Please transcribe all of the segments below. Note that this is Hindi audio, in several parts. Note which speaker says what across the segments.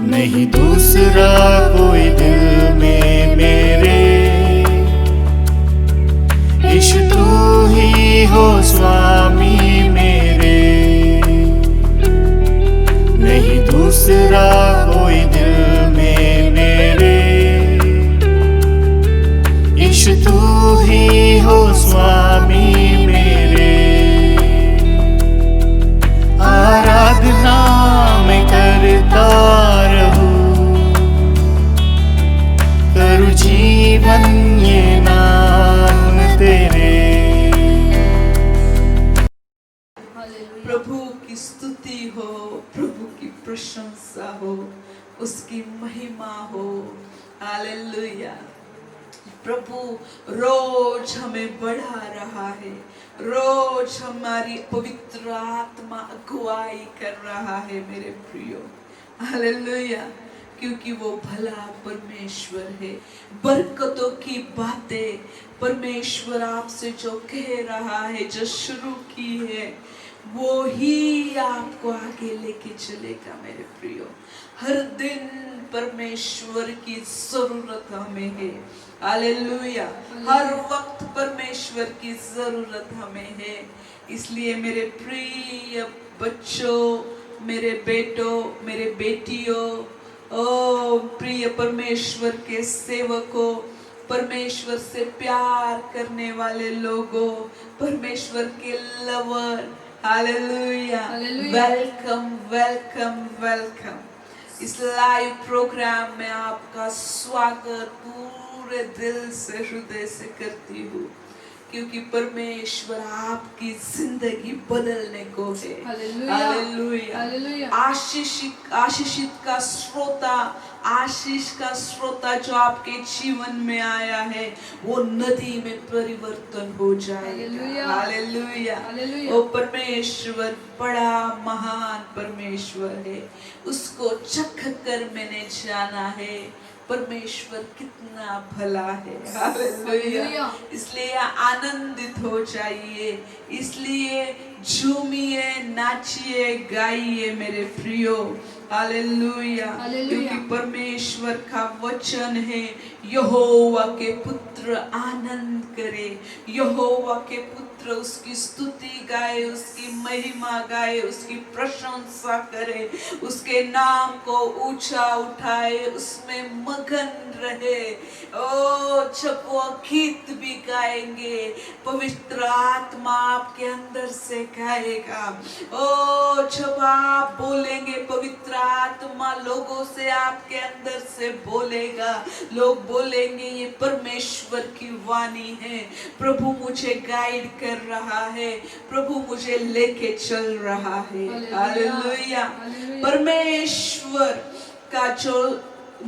Speaker 1: नहीं दूसरा कोई दिल में मेरे, ईश तू ही हो स्वामी मेरे। नहीं दूसरा कोई दिल में मेरे, ईश तू ही हो स्वामी मेरे। आराधना मैं करता रहूं, करूं जीवन ये नाम तेरे।
Speaker 2: प्रभु की स्तुति हो, प्रभु की प्रशंसा हो, उसकी महिमा हो। हालेलुया। प्रभु रोज हमें बढ़ा रहा है, रोज हमारी पवित्र आत्मा अगुवाई कर रहा है मेरे प्रियो। हालेलुया। क्योंकि वो भला परमेश्वर है। बरकतों की बातें परमेश्वर आपसे जो कह रहा है, जो शुरू की है, वो ही आपको आगे लेके चलेगा मेरे प्रियो। हर दिन परमेश्वर की जरूरत हमें है। हालेलुया। हर वक्त परमेश्वर की जरूरत हमें है। इसलिए मेरे प्रिय बच्चों, मेरे बेटों, मेरे बेटियों, ओ प्रिय परमेश्वर के सेवकों, परमेश्वर से प्यार करने वाले लोगों, परमेश्वर के lover, hallelujah, welcome welcome welcome. इस लाइव प्रोग्राम में आपका स्वागत पूरे दिल से, हृदय से करती हूँ, क्योंकि परमेश्वर आपकी जिंदगी बदलने को है। हालेलुया। आशीषित का श्रोता, आशीष का श्रोता जो आपके जीवन में आया है, वो नदी में परिवर्तन हो जाएगा। हालेलुया। वो परमेश्वर बड़ा महान परमेश्वर है, उसको चख कर मैंने जाना है। परमेश्वर कितना भला है। हालेलुया। इसलिए आनंदित हो जाइए, इसलिए झूमिए, नाचिए, गाइए मेरे प्रियो। हालेलुया। क्योंकि परमेश्वर का वचन है, यहोवा के पुत्र आनंद करे, यहोवा के पुत्र उसकी स्तुति गाए, उसकी महिमा गाए, उसकी प्रशंसा करे, उसके नाम को ऊंचा उठाए, उसमें मगन रहे। ओ जब वो गीत भी गाएंगे, पवित्र आत्मा आपके अंदर से गाएगा। ओ जब आप बोलेंगे, पवित्र आत्मा लोगों से आपके अंदर से बोलेगा। लोग बोलेंगे ये परमेश्वर की वाणी है, प्रभु मुझे गाइड कर रहा है, प्रभु मुझे लेके चल रहा है। हालेलुया। परमेश्वर का जो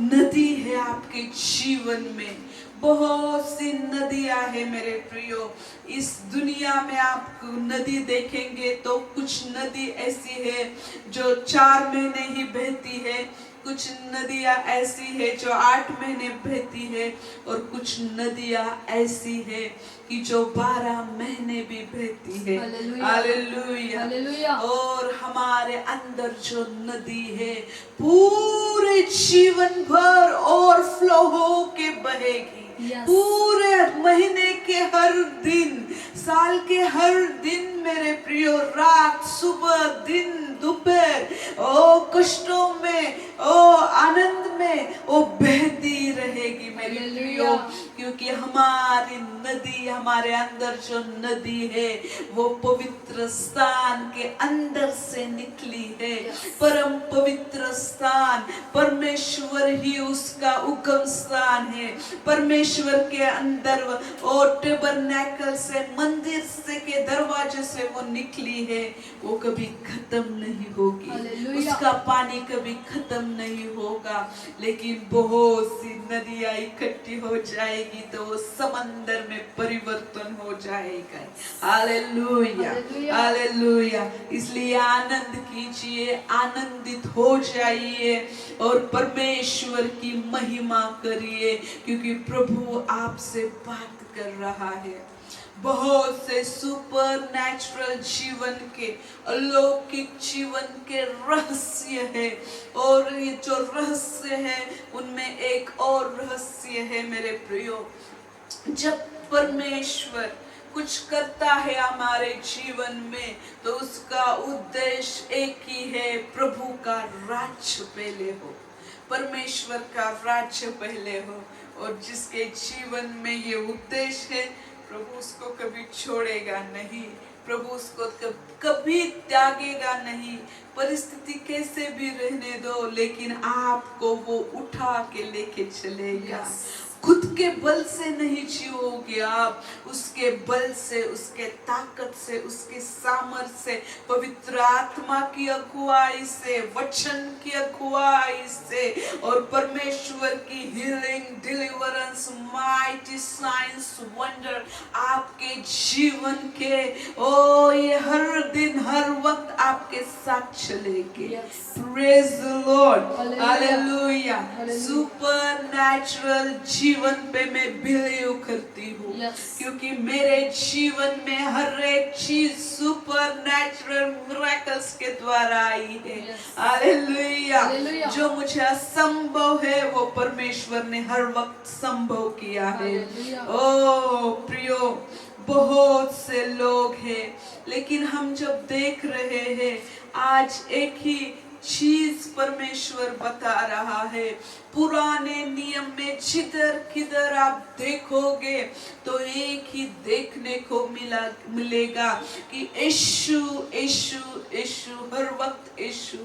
Speaker 2: नदी है आपके जीवन में, बहुत सी नदियां है मेरे प्रियो। इस दुनिया में आप नदी देखेंगे तो कुछ नदी ऐसी है जो 4 महीने ही बहती है, कुछ नदियां ऐसी है जो 8 महीने बहती है, और कुछ नदियां ऐसी है कि जो 12 महीने भी बहती है। हालेलुया। और हमारे अंदर जो नदी है, पूरे जीवन भर और फ्लो हो के बहेगी। पूरे महीने के हर दिन, साल के हर दिन मेरे प्रियो, रात, सुबह, दिन, दोपहर, ओ कष्टों में, ओ आनंद में, ओ बहती रहेगी मेरे प्रियो। क्योंकि हमारी नदी, हमारे अंदर जो नदी है, वो पवित्र स्थान के अंदर से निकली है। परम पवित्र स्थान, परमेश्वर ही उसका उगम स्थान है। परमेश्वर के अंदर वो टैबरनेकल से, मंदिर से के दरवाजे से वो निकली है, वो कभी खत्म नहीं होगी, उसका पानी कभी खत्म नहीं होगा। लेकिन बहुत सी नदियां इकट्ठी हो जाएगी तो वो समंदर में परिवर्तन हो जाएगा। Hallelujah, hallelujah. इसलिए आनंद कीजिए, आनंदित हो जाइए और परमेश्वर की महिमा करिए, क्योंकि प्रभु आपसे बात कर रहा है। बहुत से सुपर नेचुरल जीवन के, अलौकिक जीवन के रहस्य है। और ये जो रहस्य है उनमें एक और रहस्य है मेरे प्रियो, जब परमेश्वर कुछ करता है हमारे जीवन में तो उसका उद्देश्य एक ही है, प्रभु का राज्य पहले हो, परमेश्वर का राज्य पहले हो। और जिसके जीवन में ये उद्देश्य है, प्रभु उसको कभी छोड़ेगा नहीं, प्रभु उसको कभी त्यागेगा नहीं। परिस्थिति कैसे भी रहने दो, लेकिन आपको वो उठा के लेके चलेगा। खुद के बल से नहीं जियोगे आप, उसके बल से, उसके ताकत से, उसके सामर्थ्य से, पवित्र आत्मा की अगुवाई से, वचन की अगुवाई से, और परमेश्वर की healing, deliverance, mighty science, wonder आपके जीवन के ये हर दिन हर वक्त आपके साथ चलेंगे। Praise the Lord, hallelujah. Super natural जीवन पे मैं बिलीव करती हूँ, क्योंकि मेरे जीवन में हर एक चीज सुपर नेचुरल मिरेकल्स के द्वारा आई है। हालेलुया। जो मुझे असंभव है वो परमेश्वर ने हर वक्त संभव किया है। ओ प्रियो, बहुत से लोग हैं, लेकिन हम जब देख रहे हैं आज एक ही चीज परमेश्वर बता रहा है। पुराने नियम में जिधर किधर आप देखोगे तो एक ही देखने को मिलेगा कि यीशु यीशु यीशु, हर वक्त यीशु।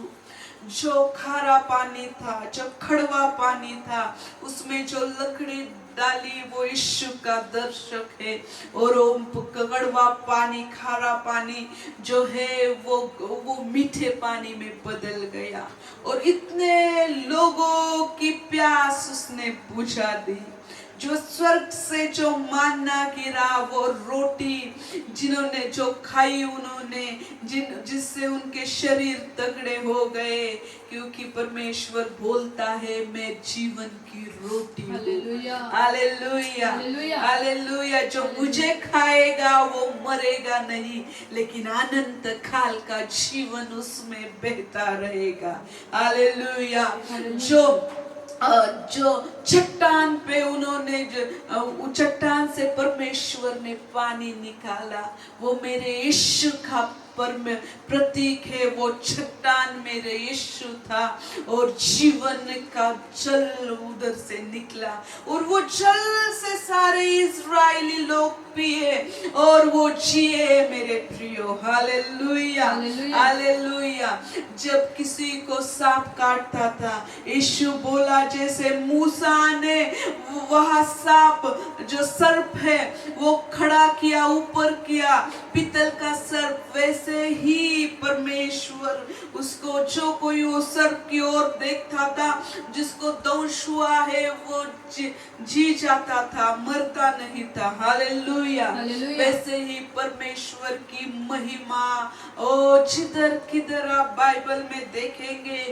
Speaker 2: जो खारा पानी था, जो कड़वा पानी था, उसमें जो लकड़ी डाली वो यीशु का दर्शक है। और वो कड़वा पानी, खारा पानी जो है वो मीठे पानी में बदल गया, और इतने लोगों की प्यास उसने बुझा दी। जो स्वर्ग से जो मानना गिरा, वो रोटी जिन्होंने जो खाई, उन्होंने जिससे उनके शरीर तगड़े हो गए, क्योंकि परमेश्वर बोलता है मैं जीवन की रोटी हूँ। Hallelujah, hallelujah. जो मुझे खाएगा वो मरेगा नहीं, लेकिन अनंत काल का जीवन उसमें बहता रहेगा। हालेलुया। जो चट्टान पे उन्होंने चट्टान से परमेश्वर ने पानी निकाला, वो मेरे यीशु का प्रतीक है। वो चट्टान मेरे यीशु था, और जीवन का जल उधर से निकला, और वो जल से सारे इजरायली लोग पिए और वो जिए मेरे प्रियो। Hallelujah, hallelujah. जब किसी को सांप काटता था, यीशु बोला जैसे मूसा ने वह सांप जो सर्प है वो खड़ा किया, ऊपर किया, पीतल का सर्प, वैसे ही परमेश्वर उसको, जो कोई वो सर्प की ओर देखता था, जिसको दंश हुआ है, वो जी जाता था, मरता नहीं था। हालेलुया। वैसे ही परमेश्वर की महिमा, ओ जिधर किधर आप बाइबल में देखेंगे,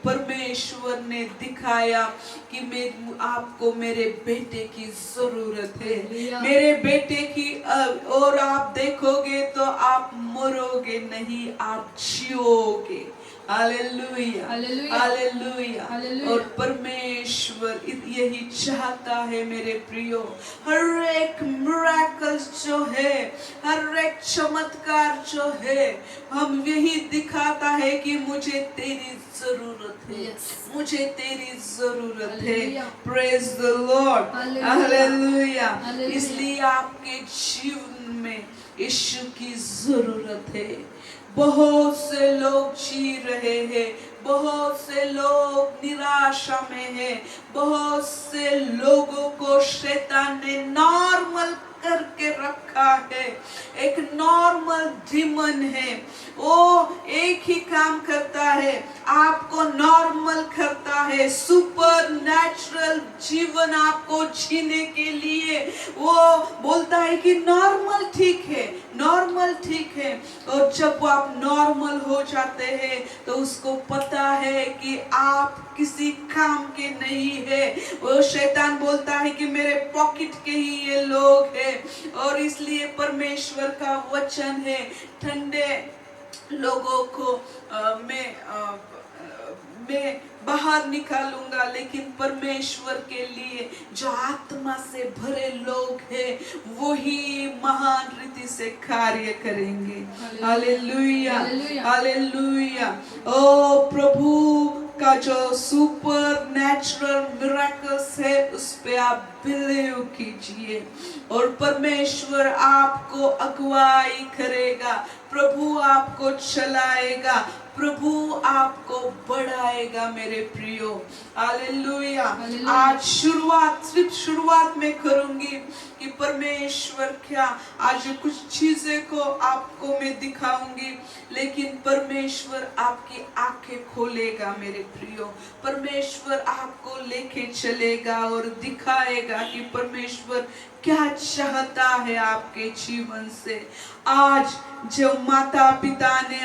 Speaker 2: परमेश्वर ने दिखाया कि आपको मेरे बेटे की जरूरत है, मेरे बेटे की। और आप देखोगे तो आप मरोगे नहीं, आप जियोगे। Hallelujah, hallelujah. और परमेश्वर यही चाहता है मेरे प्रियो। हर एक मिरेकल जो है, हर एक चमत्कार जो है, हम यही दिखाता है कि मुझे तेरी जरूरत है, मुझे तेरी जरूरत है। Praise the Lord, hallelujah. इसलिए आपके जीवन में यीशु की जरूरत है। बहुत से लोग जी रहे हैं, बहुत से लोग निराशा में हैं, बहुत से लोगों को शैतान ने नॉर्मल करके रखा है। एक नॉर्मल डीमन है, वो एक ही काम करता है, आपको नॉर्मल करता है। सुपर नेचुरल जीवन आपको जीने के लिए वो बोलता है कि नॉर्मल ठीक है, नॉर्मल ठीक है, और जब आप नॉर्मल हो जाते हैं तो उसको पता है कि आप किसी काम के नहीं है। वो शैतान बोलता है कि मेरे पॉकेट के ही ये लोग हैं, और इसलिए परमेश्वर का वचन है ठंडे लोगों को मैं बाहर निकालूंगा, लेकिन परमेश्वर के लिए जो आत्मा से भरे लोग हैं वही महान रीति से कार्य करेंगे। Hallelujah, hallelujah. ओ प्रभु का जो सुपर नेचुरल मिरेकल्स है उस पे आप बिलीव कीजिए, और परमेश्वर आपको अगुवाई करेगा, प्रभु आपको चलाएगा, प्रभु आपको बढ़ाएगा मेरे प्रियो। हालेलुया। आज सिर्फ शुरुआत में करूंगी कि परमेश्वर क्या, आज कुछ चीजें को आपको मैं दिखाऊंगी, लेकिन परमेश्वर आपकी आंखें खोलेगा मेरे प्रियो। परमेश्वर आपको लेके चलेगा और दिखाएगा कि परमेश्वर क्या चाहता है आपके जीवन से। आज जो माता पिता ने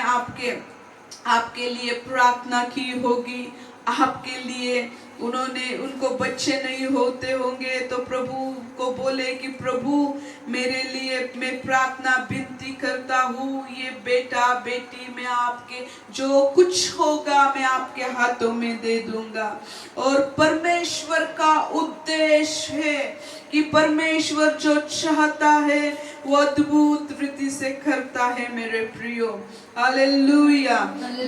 Speaker 2: आपके लिए प्रार्थना की होगी, आपके लिए उनको बच्चे नहीं होते होंगे तो प्रभु को बोले कि प्रभु मेरे लिए मैं प्रार्थना विनती करता हूँ, ये बेटा बेटी मैं आपके जो कुछ होगा मैं आपके हाथों में दे दूंगा। और परमेश्वर का उद्देश्य है कि परमेश्वर जो चाहता है वो अद्भुत रीति से करता है मेरे प्रियो। हालेलुया।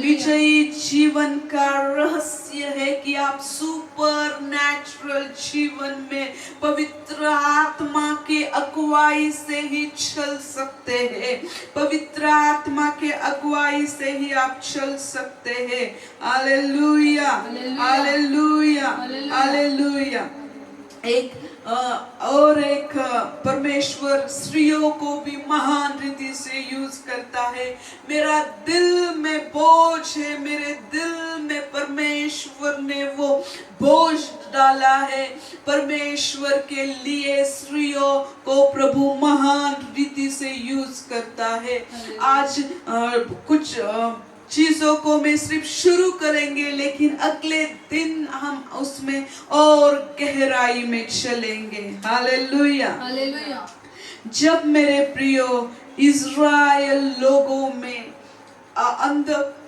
Speaker 2: विजयी जीवन का रहस्य है कि आप सुपर नेचुरल जीवन में पवित्र आत्मा के अगुवाई से ही चल सकते हैं, पवित्र आत्मा के अगुवाई से ही आप चल सकते हैं। Hallelujah, hallelujah, hallelujah. एक परमेश्वर स्त्रियों को भी महान रीति से यूज करता है। मेरा दिल में बोझ है, मेरे दिल में परमेश्वर ने वो बोझ डाला है। परमेश्वर के लिए स्त्रियों को प्रभु महान रीति से यूज करता है। आज कुछ चीजों को मैं सिर्फ शुरू करेंगे, लेकिन अगले दिन हम उसमें और गहराई में चलेंगे। Hallelujah, hallelujah. जब मेरे प्रियो इज़राइल लोगों में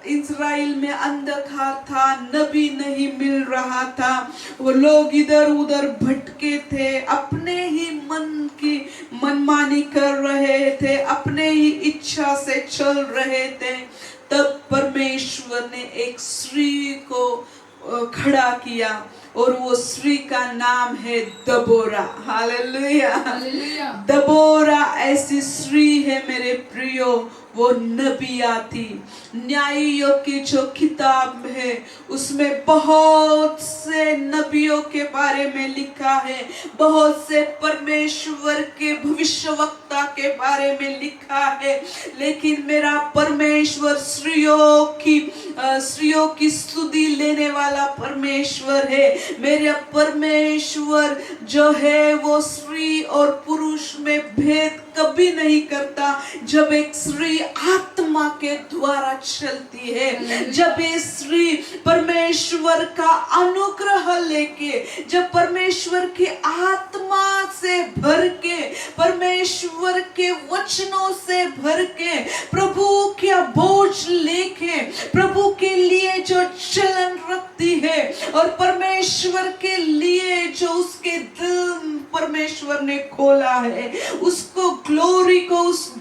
Speaker 2: इज़राइल में अंधकार था, नबी नहीं मिल रहा था, वो लोग इधर उधर भटके थे, अपने ही मन की मनमानी कर रहे थे, अपने ही इच्छा से चल रहे थे। तब परमेश्वर ने एक स्त्री को खड़ा किया, और वो स्त्री का नाम है दबोरा। हालेलुया, दबोरा ऐसी स्त्री है मेरे प्रियो, वो नबिया थी। न्यायियों की जो किताब है उसमें बहुत से नबियों के बारे में लिखा है, बहुत से परमेश्वर के भविष्यवक्ता के बारे में लिखा है, लेकिन मेरा परमेश्वर स्त्रियों की स्तुति लेने वाला परमेश्वर है। मेरा परमेश्वर जो है वो स्त्री और पुरुष में भेद कभी नहीं करता। जब एक स्त्री आत्मा के द्वारा चलती है, जब ये स्त्री परमेश्वर का अनुग्रह लेके, जब परमेश्वर की आत्मा से भर के, परमेश्वर के वचनों से भर के, प्रभु का बोझ लेके, प्रभु के लिए जो चलन रखती है, और परमेश्वर के लिए जो उसके दिल परमेश्वर ने खोला है, उसको ग्लोरी को, उस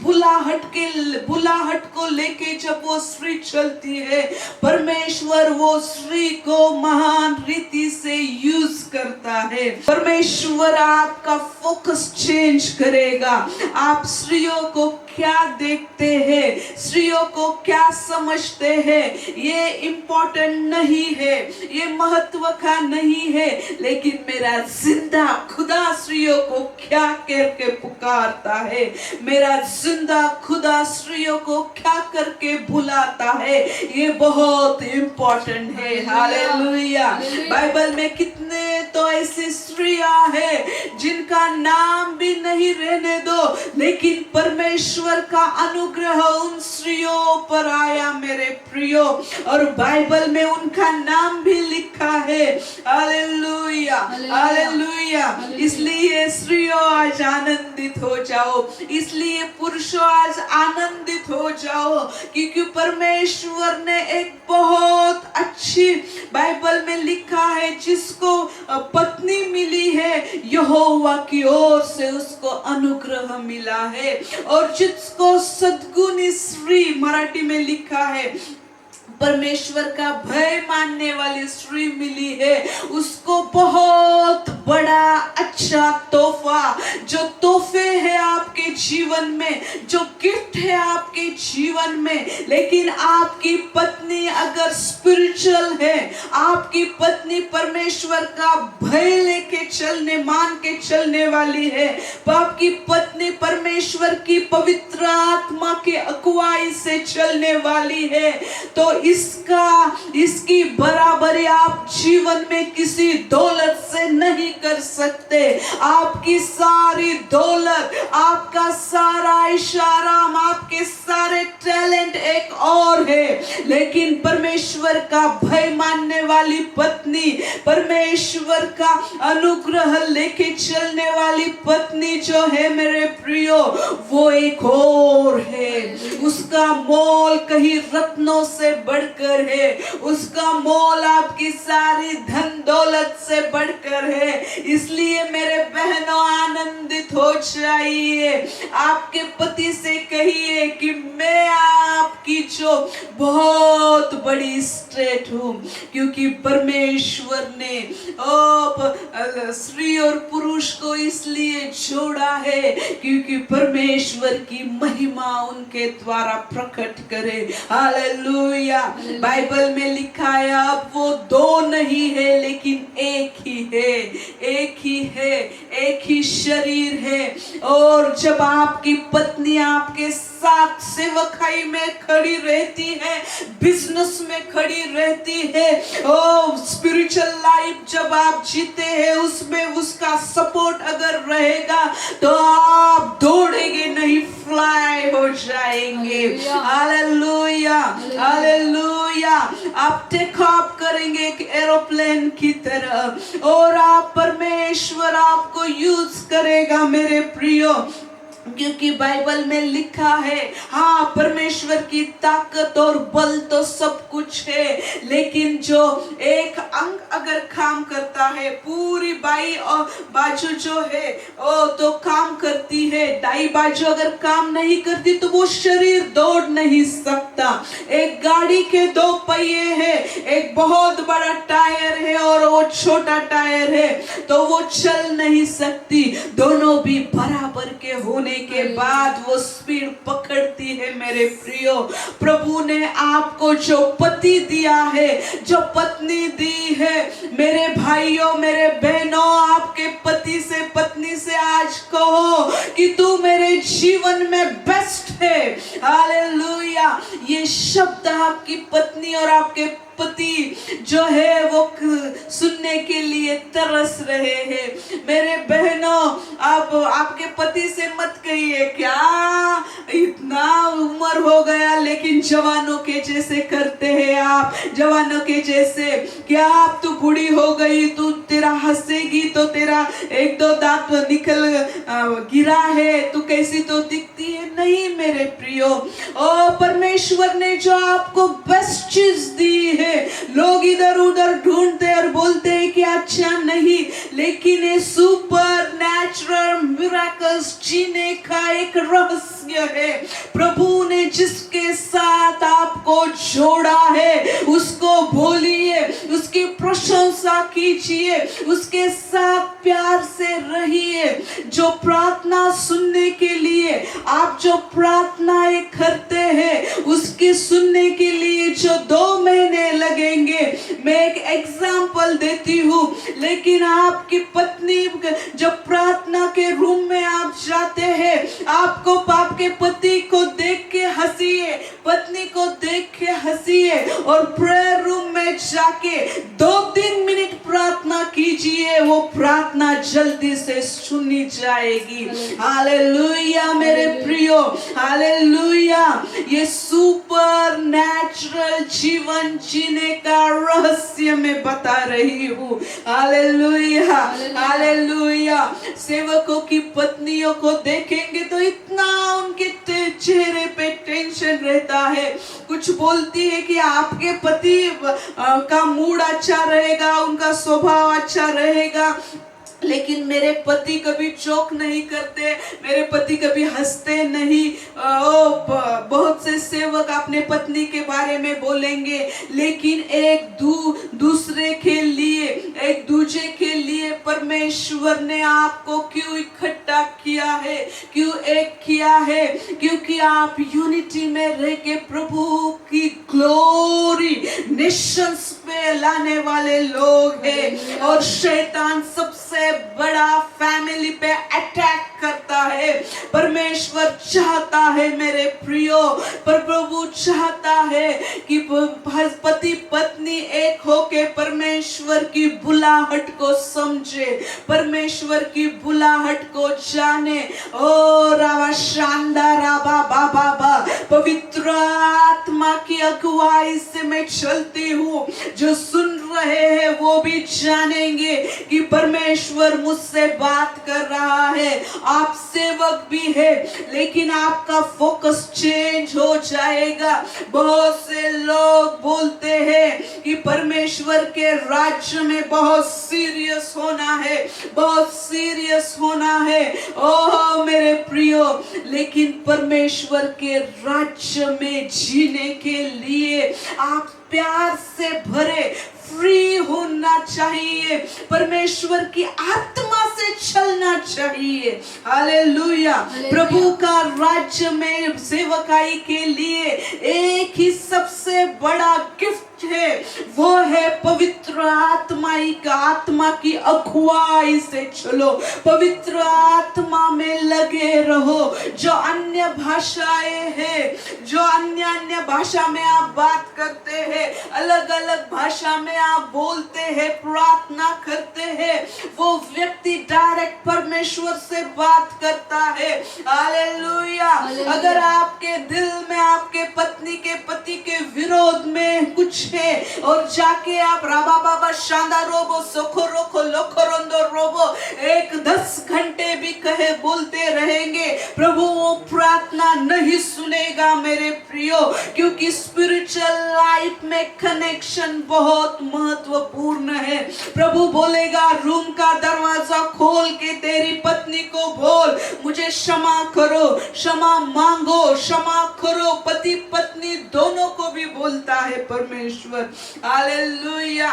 Speaker 2: बुलाहट को लेके जब वो स्त्री चलती है, परमेश्वर वो स्त्री को महान रीति से यूज करता है। परमेश्वर आपका फोकस चेंज करेगा। आप स्त्रियों को क्या देखते हैं, स्त्रियों को क्या समझते हैं, ये इम्पोर्टेंट नहीं है, ये महत्व का नहीं है, लेकिन मेरा जिंदा खुदा स्त्रियों को क्या करके पुकारता है, मेरा जिंदा खुदा स्त्रियों को क्या करके बुलाता है, ये बहुत इम्पोर्टेंट है। हालेलुया। बाइबल में कितने तो ऐसी स्त्रियां हैं जिनका नाम भी नहीं रहने दो, लेकिन परमेश्वर का अनुग्रह उन स्त्रियों पर आया मेरे प्रियो, और बाइबल में उनका नाम भी लिखा है। Hallelujah, hallelujah. इसलिए स्त्रियों आज आनंदित हो जाओ, इसलिए पुरुषों आज आनंदित हो जाओ, क्योंकि परमेश्वर ने एक बहुत अच्छी बाइबल में लिखा है, जिसको पत्नी मिली है यहोवा की ओर से उसको अनुग्रह मिला है, और जिसको सद्गुणी स्त्री मराठी में लिखा है परमेश्वर का भय मानने वाली स्त्री मिली है, उसको बहुत बड़ा अच्छा तोहफा, जो तोहफे है आपके जीवन में, जो गिफ्ट है आपके जीवन में। लेकिन आपकी पत्नी अगर स्पिरिचुअल है, आपकी पत्नी परमेश्वर का भय लेके चलने, मान के चलने वाली है, तो आपकी पत्नी परमेश्वर की पवित्र आत्मा के अगुवाई से चलने वाली है, तो इसकी बराबरी आप जीवन में किसी दौलत से नहीं कर सकते। आपकी सारी दौलत, आपका सारा इशाराम, आपके सारे टैलेंट एक और है, लेकिन परमेश्वर का भय मानने वाली पत्नी, परमेश्वर का अनुग्रह लेके चलने वाली पत्नी जो है मेरे प्रियो, वो एक और है। उसका मोल कहीं रत्नों से बढ़कर है, उसका मोल आपकी सारी धन दौलत से बढ़कर है। इसलिए मेरे बहनों आनंदित हो जाइए, आपके पति से कहिए कि मैं आपकी जो बहुत बड़ी स्ट्रेट हूँ, क्योंकि परमेश्वर ने स्त्री और पुरुष को इसलिए जोड़ा है क्योंकि परमेश्वर की महिमा उनके द्वारा प्रकट करे। हालेलुया। बाइबल में लिखा है अब वो दो नहीं है लेकिन एक ही है, एक ही है, एक ही शरीर है। और जब आपकी पत्नी आपके साथ सेवकाई में खड़ी रहती है, बिजनेस में खड़ी रहती है, ओ स्पिरिचुअल लाइफ जब आप जीते हैं, उसमें उसका सपोर्ट अगर रहेगा तो आप दौड़ेंगे नहीं, फ्लाई हो जाएंगे। Hallelujah, hallelujah. आप टेक ऑफ करेंगे एक एरोप्लेन की तरह, और आप परमेश्वर आपको यूज करेगा मेरे प्रियो, क्योंकि बाइबल में लिखा है हाँ परमेश्वर की ताकत और बल तो सब कुछ है, लेकिन जो एक अंग अगर काम करता है, पूरी बाई और बाजू जो है वो तो काम करती है, दाई बाजू अगर काम नहीं करती तो वो शरीर दौड़ नहीं सकता। एक गाड़ी के दो पहिए है, एक बहुत बड़ा टायर है और वो छोटा टायर है, तो वो चल नहीं सकती। दोनों भी बराबर के होने के बाद वो स्पीड पकड़ती है मेरे प्रियो। प्रभु ने आपको जो पति दिया है, जो पत्नी दी है, मेरे भाइयों मेरे बहनों, आपके पति से पत्नी से आज कहो कि तू मेरे जीवन में बेस्ट है। हालेलुया। ये शब्द आपकी पत्नी और आपके पति जो है वो सुनने के लिए तरस रहे हैं। मेरे बहनों, आप आपके पति से मत कहिए क्या इतना उम्र हो गया लेकिन जवानों के जैसे करते हैं आप, जवानों के जैसे, क्या आप तू बूढ़ी हो गई, तू तेरा हंसेगी तो तेरा एक दो दांत निकल गिरा है, तू कैसी तो दिखती है। नहीं मेरे प्रियो, ओ परमेश्वर ने जो आपको बेस्ट चीज दी है, लोग इधर उधर ढूंढते और बोलते हैं कि अच्छा नहीं, लेकिन ये सुपर नेचुरल मिरेकल्स जीने का एक रहस्य है। प्रभु ने जिसके साथ आपको जोड़ा है उसको बोलिए, उसकी प्रशंसा कीजिए, उसके साथ प्यार से रहिए। जो प्रार्थना सुनने के लिए आप जो प्रार्थनाएं करते हैं, उसकी सुनने के लिए जो 2 महीने लगेंगे, मैं एक एग्जाम्पल देती हूँ, लेकिन आपकी पत्नी जब प्रार्थना के रूम में आप जाते हैं, आपको आपके पति को देख के हंसिए, पत्नी को देख के हंसिए, और प्रेयर रूम में जाके 2-3 मिनट प्रार्थना प्रार्थना कीजिए, वो प्रार्थना जल्दी से सुनी जाएगी। हालेलुया मेरे प्रियो, हालेलुया। ये सुपर नेचुरल जीवन जीने का रहस्य मैं बता रही हूँ। Hallelujah, hallelujah. सेवकों की पत्नियों को देखेंगे तो इतना उनके चेहरे पे टेंशन रहता है। कुछ बोलती है कि आपके पति का मूड अच्छा रहेगा, उनका स्वभाव अच्छा रहेगा, लेकिन मेरे पति कभी जोक नहीं करते, मेरे पति कभी हंसते नहीं। बहुत से सेवक अपने पत्नी के बारे में बोलेंगे, लेकिन दूसरे के लिए, एक दूसरे के लिए परमेश्वर ने आपको क्यों इकट्ठा किया है, क्यों एक किया है? क्योंकि आप यूनिटी में रह के प्रभु की ग्लोरी नेशंस पे लाने वाले लोग हैं। और शैतान सबसे बड़ा फैमिली पे अटैक करता है। परमेश्वर चाहता है मेरे प्रियो, पर प्रभु चाहता है कि पति पत्नी एक होके परमेश्वर की बुलाहट को समझे, परमेश्वर की बुलाहट को जाने। ओ रावा शानदार बाबा, पवित्र आत्मा की अगुवाई से मैं चलती हूँ। जो सुन रहे हैं वो भी जानेंगे कि परमेश्वर मुझसे बात कर रहा है। आप सेवक भी है, लेकिन आपका फोकस चेंज हो जाएगा। बहुत से लोग बोलते हैं कि परमेश्वर के राज्य में बहुत सीरियस होना है, बहुत सीरियस होना है। ओह मेरे प्रियो, लेकिन परमेश्वर के राज्य में जीने के लिए आप प्यार से भरे फ्री होना चाहिए, परमेश्वर की आत्मा से चलना चाहिए। हालेलुया। प्रभु का राज्य में सेवकाई के लिए एक ही सबसे बड़ा गिफ्ट है, वो है पवित्र आत्मा की अगुवाई से चलो, पवित्र आत्मा में लगे रहो। जो अन्य भाषाएं हैं, जो अन्य भाषा में आप बात करते हैं, अलग अलग भाषा में आप बोलते हैं, प्रार्थना करते हैं, वो व्यक्ति डायरेक्ट परमेश्वर से बात करता है। हालेलुया। अगर आपके दिल में आपके पत्नी के पति के विरोध में कुछ है और जाके आप राबा बाबा शांदा रोबो सोखो रोखो लोखो रोंदो रोबो 10 घंटे भी कहे बोलते रहेंगे, प्रभु वो प्रार्थना नहीं सुनेगा मेरे प्रियो। क्योंकि स्पिरिचुअल लाइफ में कनेक्शन बहुत महत्वपूर्ण है। प्रभु बोलेगा रूम का दरवाजा खोल के तेरी पत्नी को बोल, मुझे क्षमा करो, क्षमा मांगो, क्षमा करो। पति पत्नी दोनों को भी बोलता है परमेश्वर। Hallelujah,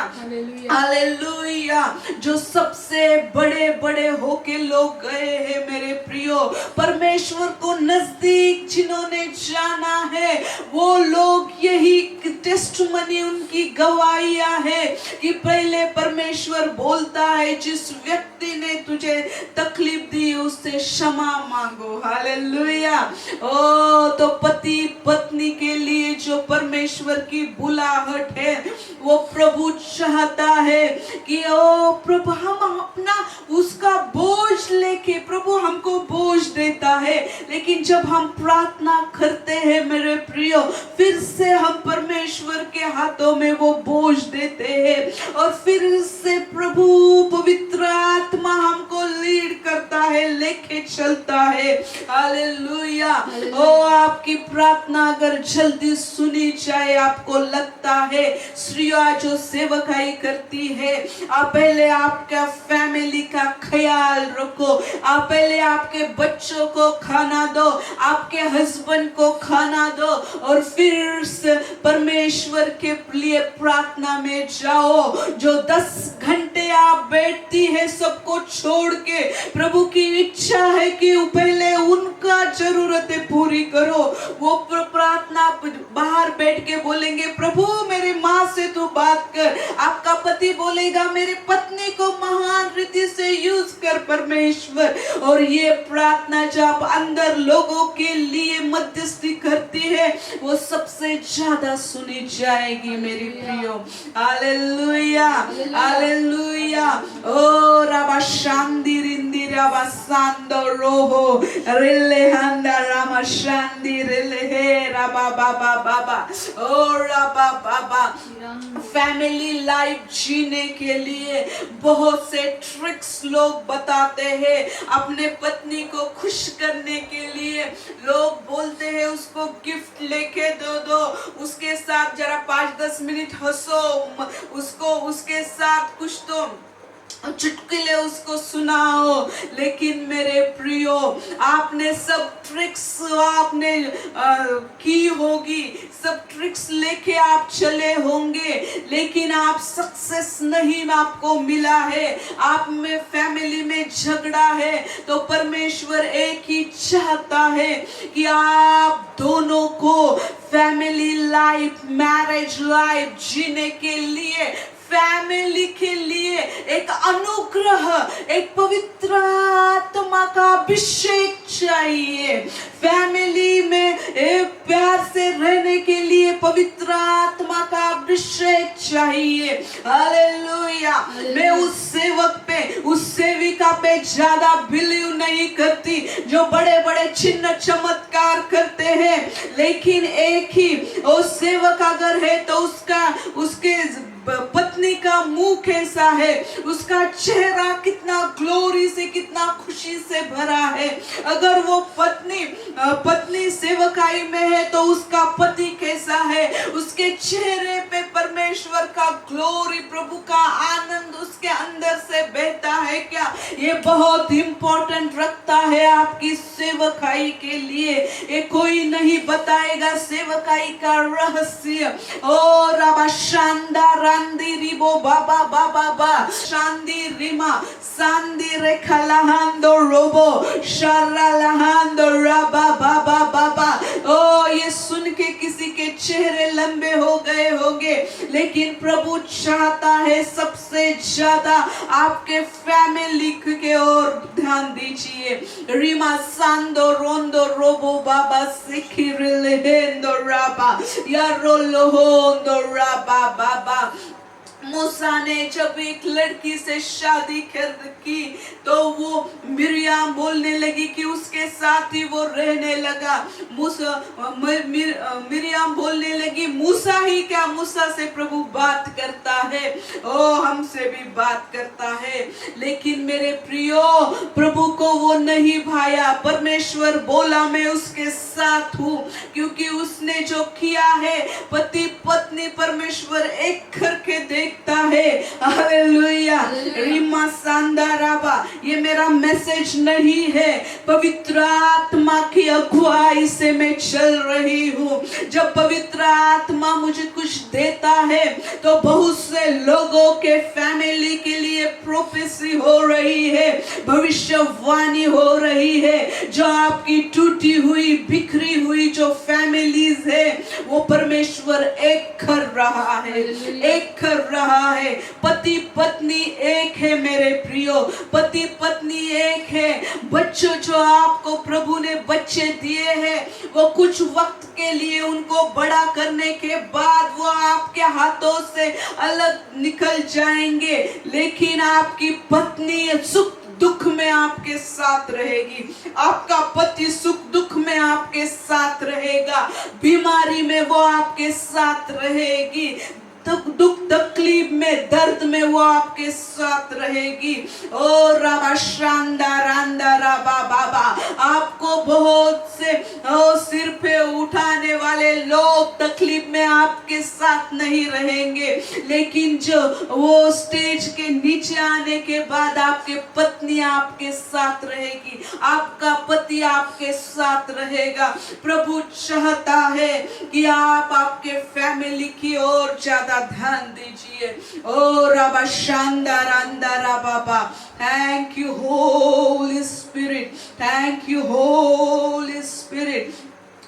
Speaker 2: hallelujah. जो सबसे बड़े बड़े होके लोग गए हैं मेरे प्रियो, परमेश्वर को नजदीक जिन्होंने जाना है, वो लोग यही टेस्टमनी उनकी गवाहियां है कि पहले परमेश्वर बोलता है जिस व्यक्ति ने तुझे तकलीफ दी उससे क्षमा मांगो। हालेलुया। ओ तो पति पत्नी के लिए जो परमेश्वर की बुलाहट है, वो प्रभु चाहता है कि ओ प्रभु हम अपना उसका बोझ लेके, प्रभु हमको बोझ देता है, लेकिन जब हम प्रार्थना करते हैं मेरे प्रियो, फिर से हम परमेश्वर के हाथों में वो बोझ देते हैं और फिर से प्रभु पवित्र आत्मा हमको लीड करता है, लेके चलता है। हालेलुया। ओ आपकी प्रार्थना अगर जल्दी सुनी जाए, आपको लगता है स्त्रियां जो सेवकाई करती है, आप पहले आपका फैमिली का ख्याल रखो, आप पहले आपके बच्चों को खाना दो, आपके हस्बैंड को खाना दो और फिर से परमेश्वर के लिए प्रार्थना में जाओ। जो 10 घंटे आप बैठती है सबको छोड़ के, प्रभु की इच्छा है कि पहले उनका जरूरतें पूरी करो। वो प्रार्थना बाहर बैठ के बोलेंगे, प्रभु मेरी माँ से तू बात कर, आपका पति पति बोलेगा मेरे पत्नी को महान रीति से यूज कर परमेश्वर, और ये प्रार्थना जब अंदर लोगों के लिए मध्यस्थी करती है वो सबसे ज्यादा सुनी जाएगी मेरी प्रियो। Hallelujah hallelujah. ओ राबा शांति रिंदी राबा सांदो रोहो रिले हंदा रामा शांति रिले हे राबा बाबा बाबा ओ राबा बाबा। फैमिली लाइफ जीने के लिए बहुत से ट्रिक्स लोग बताते हैं। अपने पत्नी को खुश करने के लिए लोग बोलते हैं उसको गिफ्ट लेके दो दो, उसके साथ जरा 5-10 मिनट हंसो, उसको उसके साथ कुछ तो चुटकुले उसको सुनाओ। लेकिन मेरे प्रियो, आपने सब ट्रिक्स आपने की होगी, सब ट्रिक्स लेके आप चले होंगे, लेकिन आप सक्सेस नहीं आपको मिला है, आप में फैमिली में झगड़ा है, तो परमेश्वर एक ही चाहता है कि आप दोनों को फैमिली लाइफ, मैरिज लाइफ जीने के लिए, फैमिली के लिए एक अनुग्रह, एक पवित्र आत्मा का अभिषेक चाहिए। फैमिली में एक प्यार से रहने के लिए पवित्र आत्मा का अभिषेक चाहिए। हालेलुया। मैं उस सेवक पे, उस सेविका पे ज्यादा बिलीव नहीं करती जो बड़े बड़े चिन्ह चमत्कार करते हैं, लेकिन एक ही वो सेवक अगर है तो उसके पत्नी का मुंह कैसा है, उसका चेहरा कितना ग्लोरी से, कितना खुशी से भरा है। अगर वो पत्नी सेवकाई में है तो उसका पति कैसा है, उसके चेहरे पे परमेश्वर का ग्लोरी, प्रभु का आनंद उसके अंदर से बहता है क्या, ये बहुत इंपॉर्टेंट रखता है आपकी सेवकाई के लिए। ये कोई नहीं बताएगा सेवकाई का रहस्य। ओ रबा शानदार शांति रिबो बाबा बाबा बा शांति रिमा शांति रेखलाहांदो रोबो शारालाहांदो राबा बाबा बाबा। ओ ये सुन के किसी के चेहरे लंबे हो गए होंगे, लेकिन प्रभु चाहता है सबसे ज्यादा आपके फैमिली के ओर ध्यान दीजिए। रिमा सांदो रोंदो रोबो बाबा सिखिरिलेंदो राबा या रोलोहोंदो राबा बाबा। मूसा ने जब एक लड़की से शादी की तो वो मिरियाम बोलने लगी कि उसके साथ ही वो रहने लगा। मिरियाम बोलने लगी मूसा ही क्या, मूसा से प्रभु बात करता है, ओ हमसे भी बात करता है। लेकिन मेरे प्रियो, प्रभु को वो नहीं भाया। परमेश्वर बोला मैं उसके साथ हूँ, क्योंकि उसने जो किया है पति पत्नी परमेश्वर एक करके देखता है। हालेलुया। रिमा सांदाराबा, ये मेरा मैसेज नहीं है, पवित्र आत्मा की अगुवाई से मैं चल रही हूँ। जब पवित्र आत्मा मुझे कुछ देता है तो बहुत से लोगों के फैमिली के लिए प्रोफेसी हो रही है, भविष्यवाणी हो रही है। जो आपकी टूटी हुई बिखरी हुई जो फैमिलीज है वो परमेश्वर एक कर रहा है, एक कर रहा है। पति पत्नी एक है मेरे प्रियो, पति पत्नी एक है। बच्चों जो आपको प्रभु ने बच्चे दिए हैं वो कुछ वक्त के लिए उनको बड़ा करने के बाद वो आपके हाथों से अलग निकल जाएंगे, लेकिन आपकी पत्नी सुख दुख में आपके साथ रहेगी, आपका पति सुख दुख में आपके साथ रहेगा, बीमारी में वो आपके साथ रहेगी, दुख तकलीफ में दर्द में वो आपके साथ रहेगी। ओ राबा शानदार अंदा राबा बाबा। आपको बहुत से सिर पे उठाने वाले लोग तकलीफ में आपके साथ नहीं रहेंगे, लेकिन जो वो स्टेज के नीचे आने के बाद आपके पत्नी आपके साथ रहेगी, आपका पति आपके साथ रहेगा। प्रभु चाहता है कि आप आपके फैमिली की ओर ज्यादा ध्यान दीजिए। ओ रबा शानदार अंदर बाबा। Thank you Holy Spirit, thank you Holy Spirit.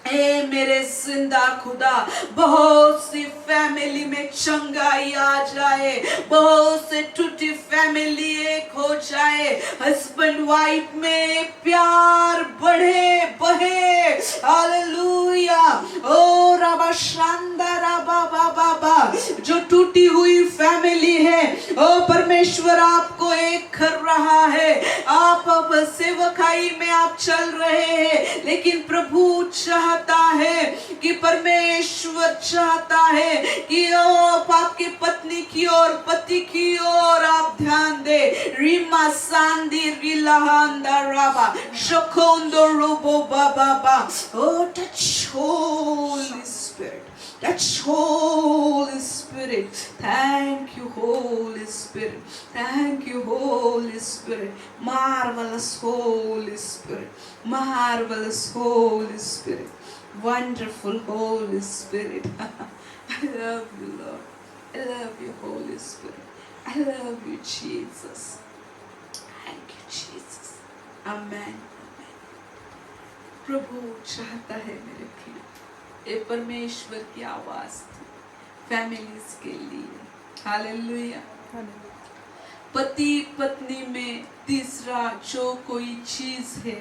Speaker 2: ए मेरे जिंदा खुदा, बहुत सी फैमिली में चंगाई आ जाए, बहुत से टूटी फैमिली एक हो जाए, हस्बैंड वाइफ में प्यार बढ़े बहे, हालेलुया। ओ रबा शांदा रबा बाबा बा, जो टूटी हुई फैमिली है, ओ परमेश्वर आपको एक कर रहा है। आप अब सेवकाई में आप चल रहे हैं, लेकिन प्रभु चाहता है कि परमेश्वर चाहता है कि आपकी पत्नी की ओर, पति की ओर आप ध्यान दे। रीमा सांदी रिलाहांदा राबा शकोंदो रोबो बाबा बा। Oh, touch Holy Spirit. Touch Holy Spirit. Thank you, Holy Spirit. Thank you, Holy Spirit. Marvelous Holy Spirit. Marvelous Holy Spirit. Wonderful Holy Spirit. I love you, Lord. I love you, Holy Spirit. I love you, Jesus. Thank you, Jesus. Amen. प्रभु चाहता है मेरे प्रिय, ये परमेश्वर की आवाज थी फैमिलीज के लिए। हालेलुया। पति पत्नी में तीसरा जो कोई चीज है,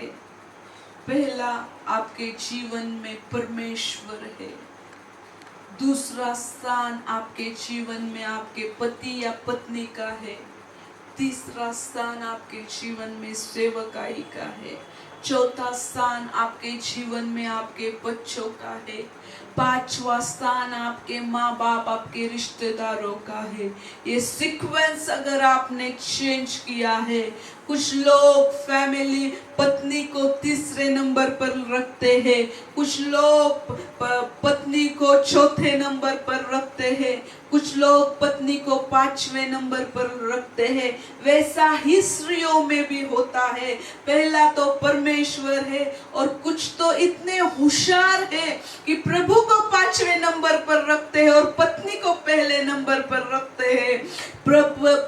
Speaker 2: पहला आपके जीवन में परमेश्वर है, दूसरा स्थान आपके जीवन में आपके पति या पत्नी का है, तीसरा स्थान आपके जीवन में सेवकाई का है, चौथा स्थान आपके जीवन में आपके बच्चों का है, पांचवा स्थान आपके माँ बाप आपके रिश्तेदारों का है। ये सीक्वेंस अगर आपने चेंज किया है, कुछ लोग फैमिली पत्नी को तीसरे नंबर पर रखते हैं, कुछ लोग पत्नी को चौथे नंबर पर रखते हैं, कुछ लोग पत्नी को पांचवें नंबर पर रखते हैं। वैसा ही स्त्रियों में भी होता है, पहला तो परमेश्वर है और कुछ तो इतने होशियार है कि प्रभु को पांचवें नंबर पर रखते हैं और पत्नी को पहले नंबर पर रखते हैं।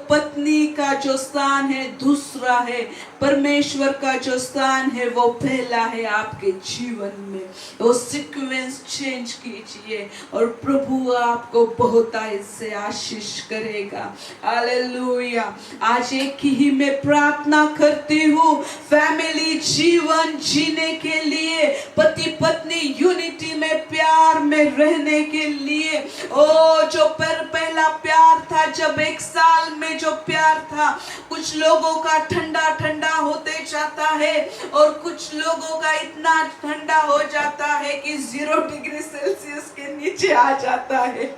Speaker 2: पत्नी का जो स्थान है दूसरा है, परमेश्वर का जो स्थान है वो पहला है आपके जीवन में। वो सीक्वेंस चेंज कीजिए और प्रभु आपको बहुत इससे आशीष करेगा। हालेलुया। आज एक ही मैं प्रार्थना करती हूँ, फैमिली जीवन जीने के लिए, पति पत्नी यूनिटी में प्यार में रहने के लिए। ओ जो पहला प्यार था, जब एक साल में जो प्यार था, कुछ लोगों का ठंडा ठंडा होते जाता है और कुछ लोगों का इतना ठंडा हो जाता है कि 0 डिग्री सेल्सियस के नीचे आ जाता है।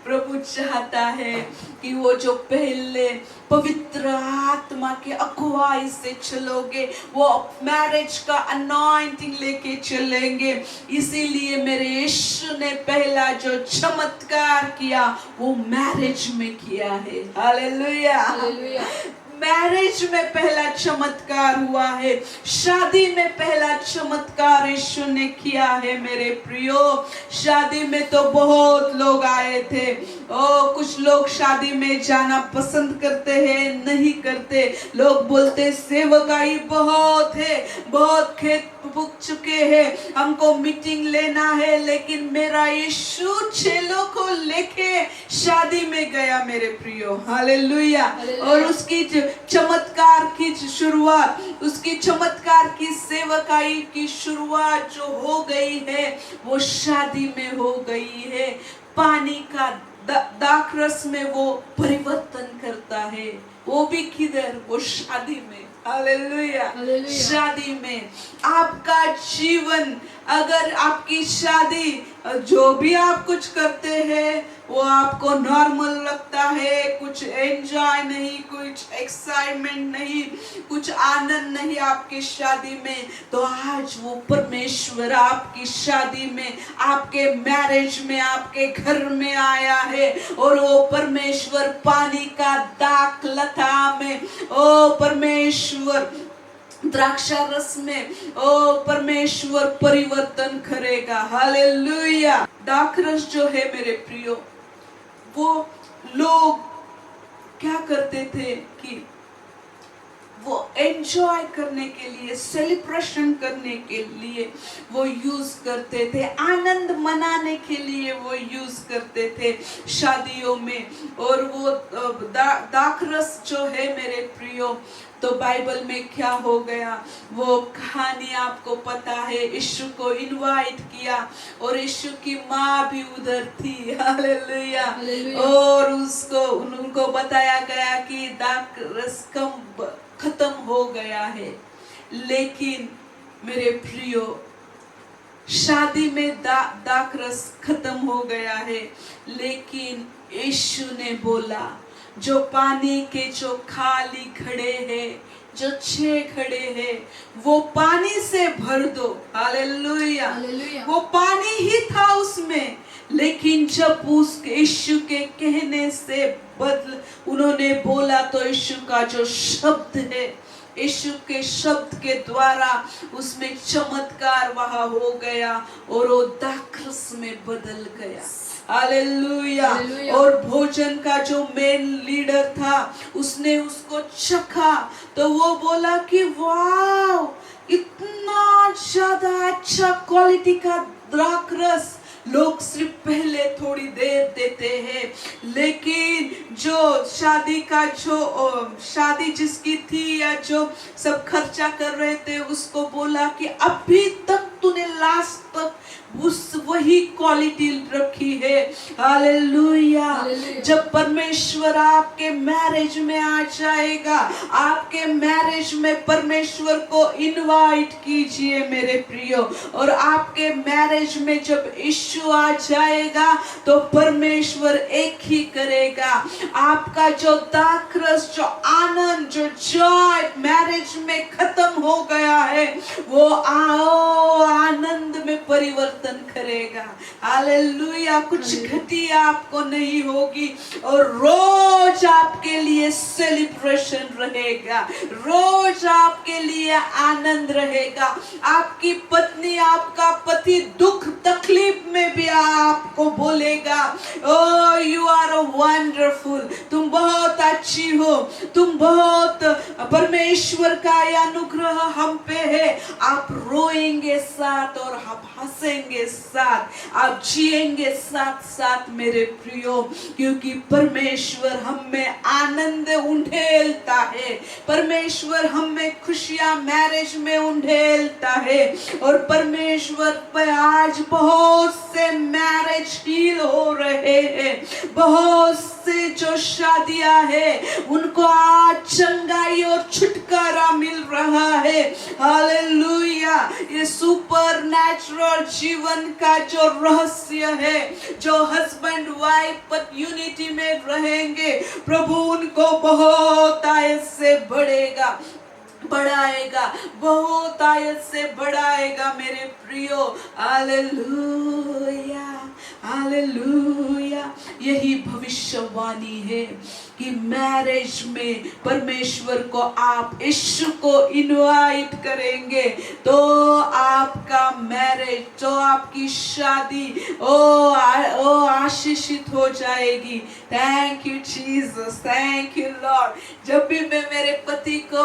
Speaker 2: प्रभु चाहता है कि वो जो पहले पवित्र आत्मा के अगुवाई से चलोगे, वो मैरिज का अनॉइंटिंग लेके चलेंगे। इसीलिए मेरे यीशु ने पहला जो चमत्कार किया वो मैरिज में किया है। हालेलुया। मैरिज में पहला चमत्कार हुआ है, शादी में पहला चमत्कार यीशु ने किया है। मेरे प्रियो, शादी में तो बहुत लोग आए थे। कुछ लोग शादी में जाना पसंद करते हैं, नहीं करते। लोग बोलते सेवकाई बहुत है, बहुत खेत बुक चुके हैं, हमको मीटिंग लेना है। लेकिन मेरा यीशु चेलों को लेके शादी में गया मेरे प्रियो। हालेलुया। और उसकी चमत्कार की शुरुआत, उसकी चमत्कार की सेवकाई की शुरुआत जो हो गई है वो शादी में हो गई है। पानी का दाखरस में वो परिवर्तन करता है, वो भी किधर? वो शादी में। हालेलुया। शादी में आपका जीवन, अगर आपकी शादी, जो भी आप कुछ करते हैं वो आपको नॉर्मल लगता है, कुछ एंजॉय नहीं, कुछ एक्साइटमेंट नहीं, कुछ आनंद नहीं आपकी शादी में, तो आज वो परमेश्वर आपकी शादी में, आपके मैरिज में, आपके घर में आया है। और वो परमेश्वर पानी का दाखलता में, ओ परमेश्वर द्राक्षा रस में, ओ परमेश्वर परिवर्तन करेगा। हालेलुया। दाखरस जो है मेरे प्रियो, वो लोग क्या करते थे कि वो एंजॉय करने के लिए, सेलिब्रेशन करने के लिए वो यूज करते थे, आनंद मनाने के लिए वो यूज करते थे शादियों में। और वो दाखरस जो है मेरे प्रियो, तो बाइबल में क्या हो गया, वो कहानी आपको पता है। यीशु को इनवाइट किया और यीशु की माँ भी उधर थी, हालेलुया। और उसको उनको बताया गया कि दाखरस खत्म हो गया है। लेकिन मेरे प्रियो, शादी में दाखरस खत्म हो गया है, लेकिन यीशु ने बोला जो पानी के जो खाली खड़े हैं, जो 6 खड़े हैं, वो पानी से भर दो, हालेलुया। वो पानी ही था उसमें, लेकिन जब उस यीशु के कहने से उन्होंने बोला, तो यीशु का जो शब्द है, यीशु के शब्द के द्वारा उसमें चमत्कार वहां हो गया और वो दाखरस में बदल गया, हालेलुया। और भोजन का जो मेन लीडर था, उसने उसको चखा तो वो बोला कि वाह, इतना ज्यादा अच्छा क्वालिटी का दाखरस लोग सिर्फ पहले थोड़ी देर देते हैं, लेकिन जो शादी जिसकी थी या जो सब खर्चा कर रहे थे, उसको बोला कि अभी तक तूने लास्ट तक वही क्वालिटी रखी है, हालेलुया। जब परमेश्वर आपके मैरिज में आ जाएगा, आपके मैरिज में परमेश्वर को इनवाइट कीजिए मेरे प्रियो। और आपके मैरिज में जब यीशु आ जाएगा, तो परमेश्वर एक ही करेगा, आपका जो दाखरस, जो आनंद, जो जॉय मैरिज में खत्म हो गया है, वो आनंद में परिवर्तन करेगा, हालेलुया। कुछ घटिया आपको नहीं होगी और रोज आपके लिए सेलिब्रेशन रहेगा, रोज आपके लिए आनंद रहेगा। आपकी पत्नी, आपका पति दुख तकलीफ में भी आपको बोलेगा, ओ यू आर वंडरफुल, तुम बहुत अच्छी हो, तुम बहुत, परमेश्वर का अनुग्रह हम पे है। आप रोएंगे साथ और आप हंसेंगे साथ, आप जिएंगे साथ साथ मेरे प्रियो, क्योंकि परमेश्वर हम में आनंद उंडेलता है, परमेश्वर हम में खुशियां मैरिज में उंडेलता है। और परमेश्वर पे आज बहुत से मैरिज हील हो रहे हैं, बहुत से जो शादियां हैं उनको आज चंगाई और छुटकारा मिल रहा है, हालेलुया। ये सुपर नेचुरल जीवन का जो रहस्य है, जो हस्बैंड वाइफ यूनिटी में रहेंगे, प्रभु उनको बहुत आयत से बढ़ाएगा, बहुत आयत से बढ़ाएगा मेरे प्रियो, हालेलुया, हालेलुया। यही भविष्यवाणी है कि मैरिज में परमेश्वर को आप यीशु को इनवाइट करेंगे, तो आपका मैरिज, तो आपकी शादी ओ आशीषित हो जाएगी। Thank you Jesus, thank you Lord. जब भी मैं मेरे पति को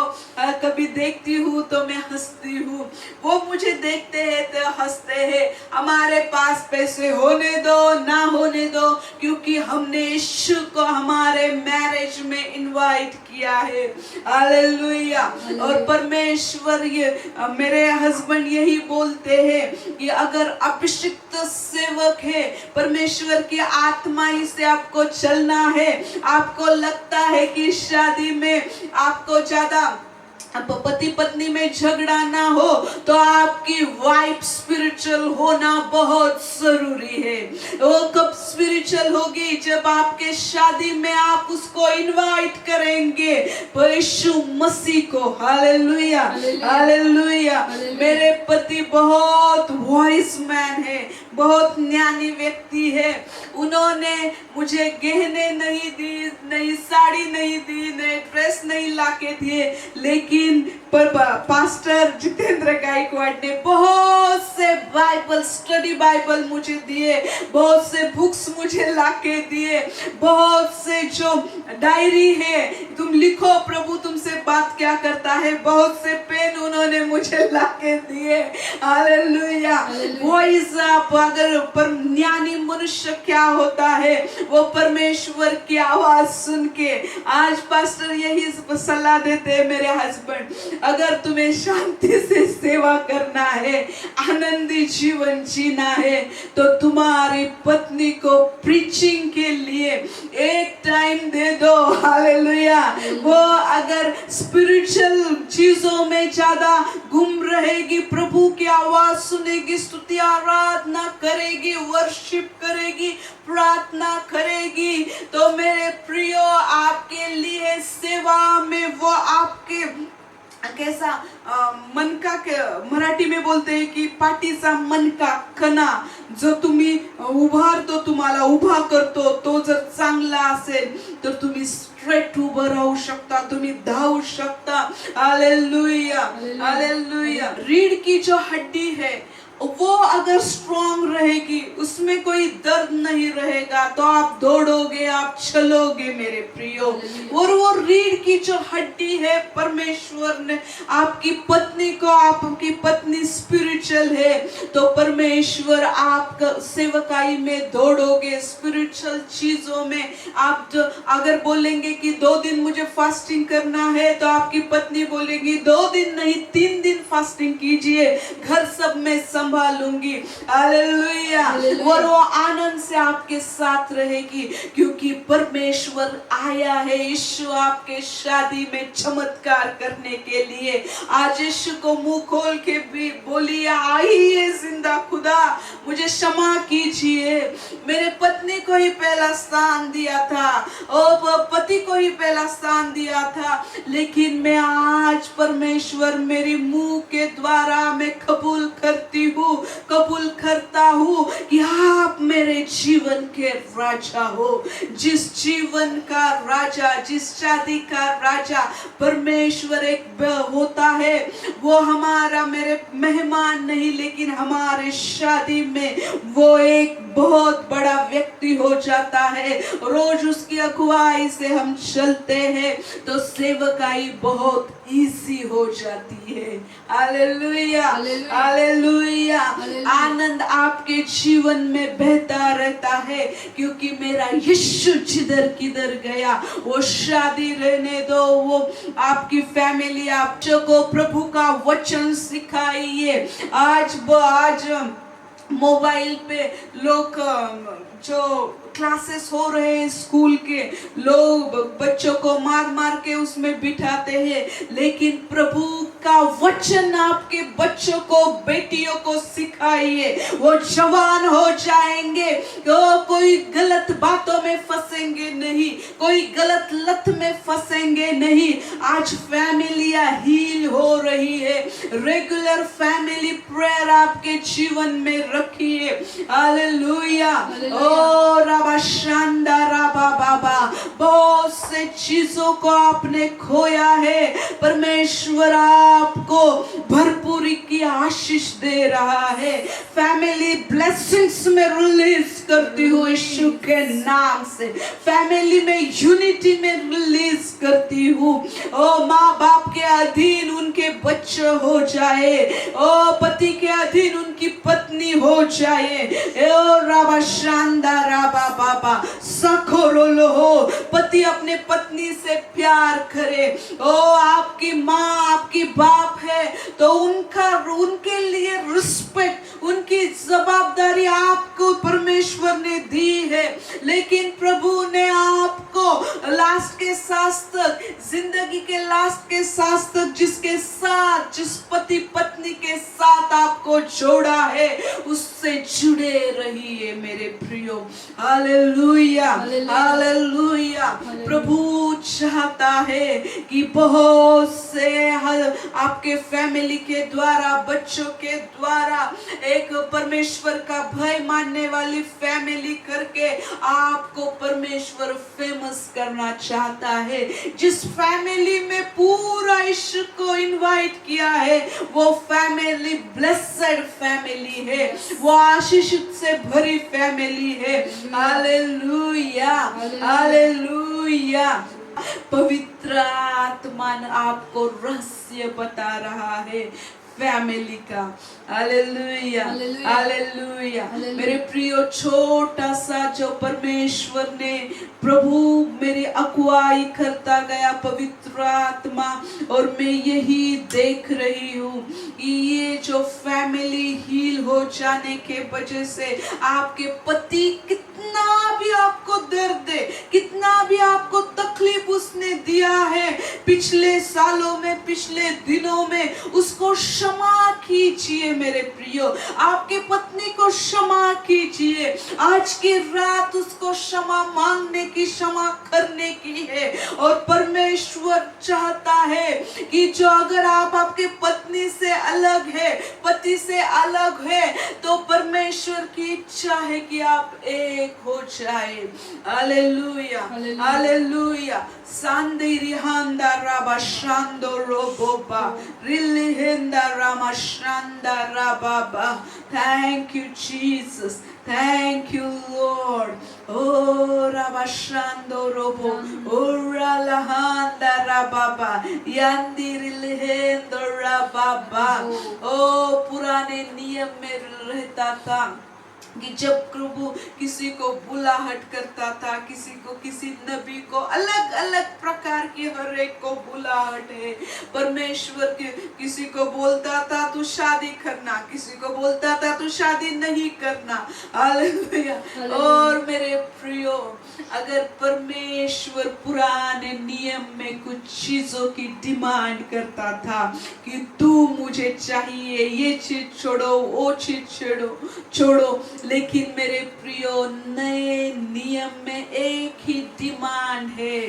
Speaker 2: कभी देखती हूँ तो मैं हंसती हूँ, वो मुझे देखते हैं तो हंसते हैं। हमारे पास पैसे होने दो ना होने दो, क्योंकि हमने यीशु को हमारे मैरिज में इनवाइट किया है, हालेलुया। और परमेश्वर, ये मेरे हस्बैंड यही बोलते हैं कि अगर अभिषिक्त सेवक है, परमेश्वर की आत्मा ही से आपको चलना है, आपको लगता है कि शादी में आपको ज्यादा पति पत्नी में झगड़ा ना हो, तो आपकी वाइफ स्पिरिचुअल होना बहुत जरूरी है। वो कब स्पिरिचुअल होगी? जब आपके शादी में आप उसको इनवाइट करेंगे, यीशु मसीह को, हालेलुया, हालेलुया। मेरे पति बहुत वाइस मैन है, बहुत ज्ञानी व्यक्ति है। उन्होंने मुझे गहने नहीं दी, नई साड़ी नहीं दी, नए ड्रेस नहीं लाके दिए, लेकिन पर पास्टर जितेंद्र गायकवाड़ ने बहुत से बाइबल स्टडी बाइबल मुझे दिए, बहुत से बुक्स मुझे लाके दिए, बहुत से जो डायरी है तुम लिखो प्रभु तुमसे बात क्या करता है, बहुत से पेन उन्होंने मुझे लाके दिए। हालेलुया। वॉइस आप अगर पर ज्ञानी मनुष्य क्या होता है, वो परमेश्वर की आवाज सुन के, आज पास्टर यही सलाह देते हैं मेरे हस्बैंड, अगर तुम्हें शांति से सेवा करना है, आनंदी जीवन जीना है, तो तुम्हारी पत्नी को प्रीचिंग के लिए एक टाइम दे दो। हालेलुया। वो अगर स्पिरिचुअल चीजों में ज्यादा गुम रहेगी, प्रभु की आवाज सुनेगी, स्तुति आराधना करेगी, वर्शिप करेगी, प्रार्थना करेगी, तो मेरे प्रियो आपके लिए सेवा में वो आपके कैसा मन का मराठी में बोलते हैं की पाठीचा मन का कणा जो तुम्ही उभारतो, तुम्हाला उभा करतो, तो जर चांगला असेल तर तुम्ही स्ट्रेट उभं राहू शकता, तुम्ही धावू शकता। हालेलुया। हालेलुया। रीढ़ की जो हड्डी है वो अगर स्ट्रॉन्ग रहेगी, उसमें कोई दर्द नहीं रहेगा, तो आप दौड़ोगे, आप चलोगे मेरे प्रियो। और वो रीढ़ की जो हड्डी है, परमेश्वर ने आपकी पत्नी को, आपकी पत्नी स्पिरिचुअल है, तो परमेश्वर आपका सेवकाई में दौड़ोगे, स्पिरिचुअल चीजों में। आप जो अगर बोलेंगे कि 2 दिन मुझे फास्टिंग करना है, तो आपकी पत्नी बोलेगी 2 दिन नहीं 3 दिन फास्टिंग कीजिए, घर सब में संभालूंगी। हालेलुया। और वो आनंद से आपके साथ रहेगी, क्योंकि परमेश्वर आया है यीशु आपके शादी में चमत्कार करने के लिए। आज यीशु को मुंह खोल के भी बोलिए, आइए जिंदा खुदा, मुझे क्षमा कीजिए, मेरे पत्नी को ही पहला स्थान दिया था, और पति को ही पहला स्थान दिया था, लेकिन मैं आज परमेश्वर मेरी मुंह के द्वारा मैं कबूल करती हूँ, कबूल करता हूँ कि आप मेरे जीवन के राजा हो। जिस जीवन का राजा, जिस शादी का राजा परमेश्वर एक होता है, वो हमारा मेरे मेहमान नहीं, लेकिन हमारे शादी में वो एक बहुत बड़ा व्यक्ति हो जाता है। रोज उसकी अगुवाई से हम चलते हैं, तो सेवकाई बहुत इजी हो जाती है। हालेलुया। हालेलुया। आनंद आपके जीवन में बहता रहता है, क्योंकि मेरा यीशु जिधर किधर गया वो शादी रहने दो, वो आपकी फैमिली, आप को प्रभु का वचन सिखाइए। आज मोबाइल पे लोग जो क्लासेस हो रहे हैं स्कूल के, लोग बच्चों को मार मार के उसमें बिठाते हैं, लेकिन प्रभु का वचन आपके बच्चों को, बेटियों को सिखाइए, वो जवान हो जाएंगे, तो कोई गलत बातों में फंसेंगे नहीं, कोई गलत लत में फंसेंगे नहीं। आज फैमिलियां हील हो रही है, रेगुलर फैमिली प्रेयर आपके जीवन में रखिए। हालेलुया। ओ बाबा, बहुत से चीजों को आपने खोया है, परमेश्वर आपको भरपूरी की आशीष दे रहा है। फैमिली ब्लेसिंग्स में रिलीज करती हूँ यीशु के नाम से, फैमिली में यूनिटी में रिलीज करती हूँ। ओ माँ बाप के अधीन उनके बच्चे हो जाए, ओ पति के अधीन उनकी पत्नी हो जाए। ओ राबा शांदा राबा बाबा सखोरोलो हो, पति अपने पत्नी से प्यार करे। ओ आपकी माँ, आपकी बाप है, तो उनके लिए रिस्पेक्ट, उनकी जवाबदारी आपको परमेश्वर ने दी है, लेकिन प्रभु ने आपको लास्ट के साथ तक, जिंदगी के लास्ट के साथ तक जिसके साथ, जिस पति पत्नी के साथ आपको जोड़ा है, उससे जुड़े रहिए मेरे प्रियो। हालेलुया। हालेलुया। प्रभु चाहता है कि बहुत से आपके फैमिली के द्वारा, बच्चों के द्वारा एक परमेश्वर का भय मानने वाली फैमिली करके आपको परमेश्वर फेमस करना चाहता है। जिस फैमिली में पूरा ईश्वर को इनवाइट किया है वो फैमिली ब्लेस्ड फैमिली है, वो आशीषित से भरी फैमिली है। Hallelujah, hallelujah. पवित्र आत्मा आपको रहस्य बता रहा है फैमिली का। Hallelujah, hallelujah. मेरे प्रियो, छोटा सा जो परमेश्वर ने प्रभु मेरी अगुवाई करता गया पवित्र आत्मा, और मैं यही देख रही हूँ कि ये जो फैमिली हील हो जाने के वजह से आपके पति कितना भी आपको दर्द दे, कितना भी आपको तकलीफ उसने दिया है पिछले सालों में, पिछले दिनों में, उसको क्षमा कीजिए मेरे प्रियो। आपके पत्नी को क्षमा कीजिए। आज की रात उसको क्षमा मांगने की, क्षमा करने की है। और परमेश्वर चाहता है कि जो अगर आप आपके पत्नी से अलग है, पति से अलग है, तो परमेश्वर की इच्छा है कि आप एक हो जाए। Hallelujah, hallelujah. सांदेरी हांदा राबा शांदो रोबोबा रिलिहेंदा रामा शांदा राबाबा। Thank you Jesus, thank you Lord. Oh राबा शांदो रोबो, oh रालहांदा राबाबा यांदी रिलिहेंदो राबाबा। oh पुराने नियम में रहता था कि जब प्रभु किसी को बुलाहट करता था, किसी को, किसी नबी को, अलग अलग प्रकार की हर एक को बुलाहट है। परमेश्वर के किसी को बोलता था तू शादी करना, किसी को बोलता था तू शादी नहीं करना। हालेलुया। और मेरे प्रियो, अगर परमेश्वर पुराने नियम में कुछ चीजों की डिमांड करता था कि तू मुझे चाहिए, ये चीज छोड़ो, वो चीज छोड़ो, लेकिन मेरे प्रियो, नए नियम में एक ही डिमांड है,